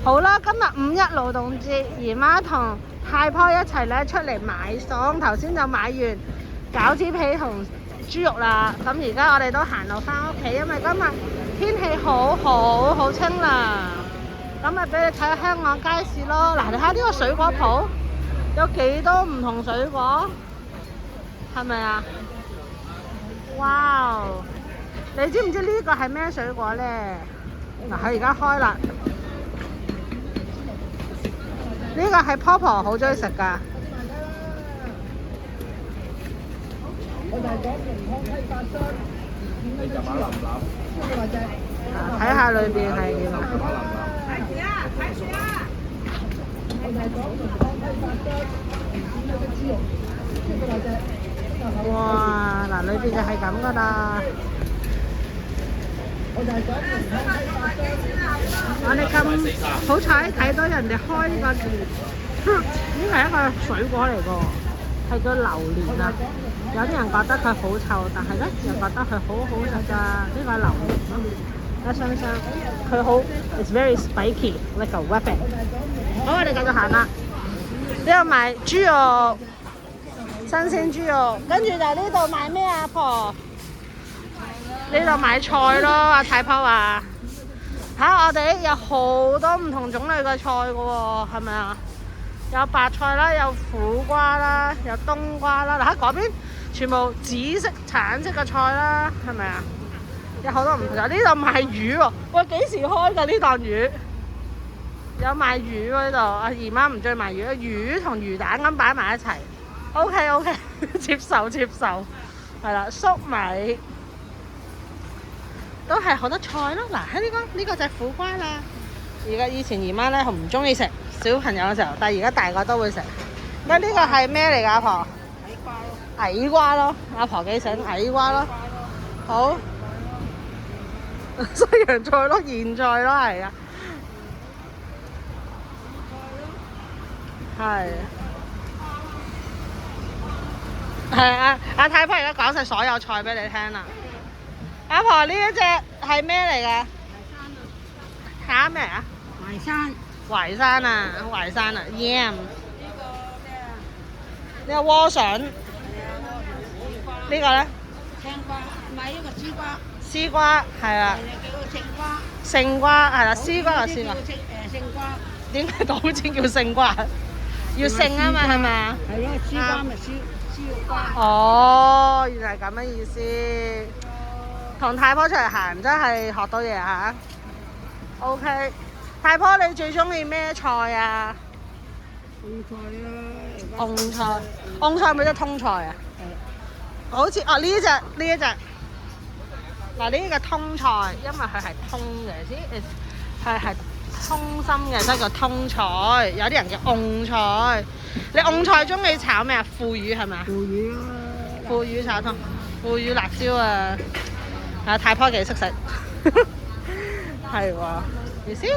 好啦，今日五一勞動節，姨媽同太婆一齊咧出嚟買餸，頭先就買完餃子皮同豬肉啦。咁而家我哋都行路翻屋企，因為今日天氣好清涼。咁咪俾你睇下香港街市咯。嗱，你睇下呢個水果鋪有幾多唔同水果，係咪啊？哇！你知唔知呢個係咩水果呢？嗱，佢而家開啦。呢個係婆婆好中意食㗎。睇下裏邊係點啊！哇！嗱，裏邊就係咁㗎啦。我哋咁好彩睇到人哋開呢個 fruit， 呢係一個水果嚟㗎，係叫榴蓮啊！有啲人覺得佢好臭，但係咧又覺得佢好好食㗎。呢個係榴蓮咯，睇上唔上？佢好 ，it's very spiky like a weapon。好，我哋繼續行啦。呢度賣豬肉，新鮮豬肉，跟住就呢度賣咩啊？婆？呢度買菜咯，阿太婆話。睇下我哋有好多唔同種類嘅菜㗎喎，係咪啊？有白菜啦，有苦瓜啦，有冬瓜啦。嗱，喺嗰邊全部紫色、橙色嘅菜啦，係咪啊？有好多唔同。呢度賣魚喎，喂，幾時開㗎呢檔魚？有賣魚喎呢度，阿姨媽唔中意賣魚，魚同魚蛋咁擺埋一齊。OK， 接受，係啦，粟米。都係好多菜咯，嗱，喺呢個就係苦瓜啦。而家以前姨媽咧唔中意食，小朋友嘅時候，但係而家大個都會食。咁呢個係咩嚟㗎，阿婆？矮瓜咯，阿婆幾醒矮瓜咯。好，西洋菜咯，莧菜咯，係啊。係阿太婆而家講晒所有菜俾你聽啦。阿婆，呢一隻係咩嚟㗎？蝦咩啊？淮山啊，yam。呢個萵筍。呢個咧？青瓜，唔係呢個絲瓜。絲瓜係啊。勝瓜係啦，絲瓜就絲瓜。勝瓜。點解島尖叫勝瓜？要勝啊嘛，係咪啊？係咯，絲瓜咪絲肉瓜。哦，原來係咁嘅意思。同太婆出嚟行真係學到嘢嚇。OK， 太婆你最中意咩菜啊？蕹菜啊。蕹菜咪即係通菜啊？係。好似呢一隻。嗱，呢個通菜，因為佢係通嘅，佢係通心嘅，所以叫通菜。有啲人叫蕹菜。你蕹菜中意炒咩啊？腐乳係咪啊？腐乳咯。腐乳炒湯，腐乳辣椒啊！太婆幾識食，係喎，你先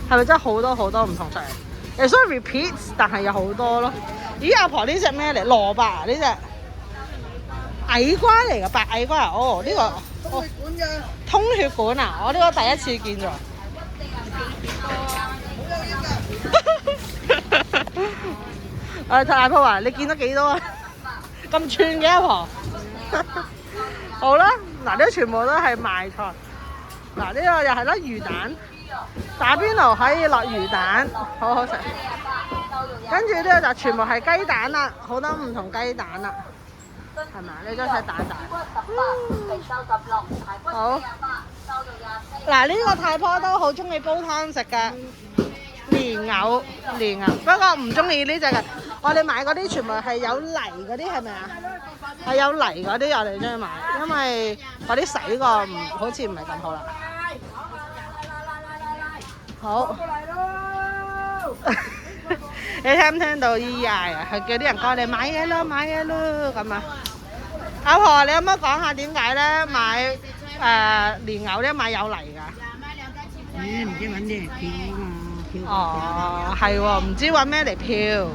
係咪真係好多唔同菜？誒，所以 repeat， 但係有好多咯。咦，阿婆呢隻咩嚟？蘿蔔啊，呢隻矮瓜嚟㗎，白矮瓜啊！哦，呢個通血管嘅。通血管啊！我呢個第一次見咗。太婆話：你見到幾多啊？咁串嘅阿婆。好啦。嗱，呢全部都係賣菜。嗱，呢個又係咯，魚蛋，打邊爐可以落魚蛋，好好食。跟住呢個就全部係雞蛋啦，好多唔同雞蛋啦，係咪？你都睇蛋蛋。好。嗱，呢個太婆都好中意煲湯食㗎，蓮藕。不過唔中意呢隻㗎。我哋買嗰啲全部係有泥嗰啲，係咪啊？係有泥嗰啲我哋中意買，因為嗰啲洗過好似唔係咁好啦。好。你聽唔聽到咿呀啊？佢叫啲人過嚟買嘢咯咁啊！阿婆，你可唔可以講下點解咧買蓮藕咧買有泥㗎？唔知揾啲嚟漂啊嘛。哦，係喎，唔知揾咩嚟漂，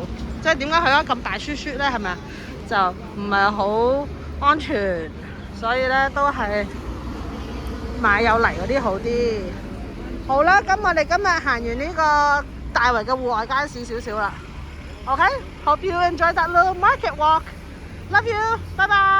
即係點解佢而家咁大雪咧？係咪啊？就唔係好安全，所以咧都係買有泥嗰啲好啲。好啦，咁我哋今日行完呢個大圍嘅戶外街市少少啦。OK，hope you enjoy that little market walk. Love you，拜拜。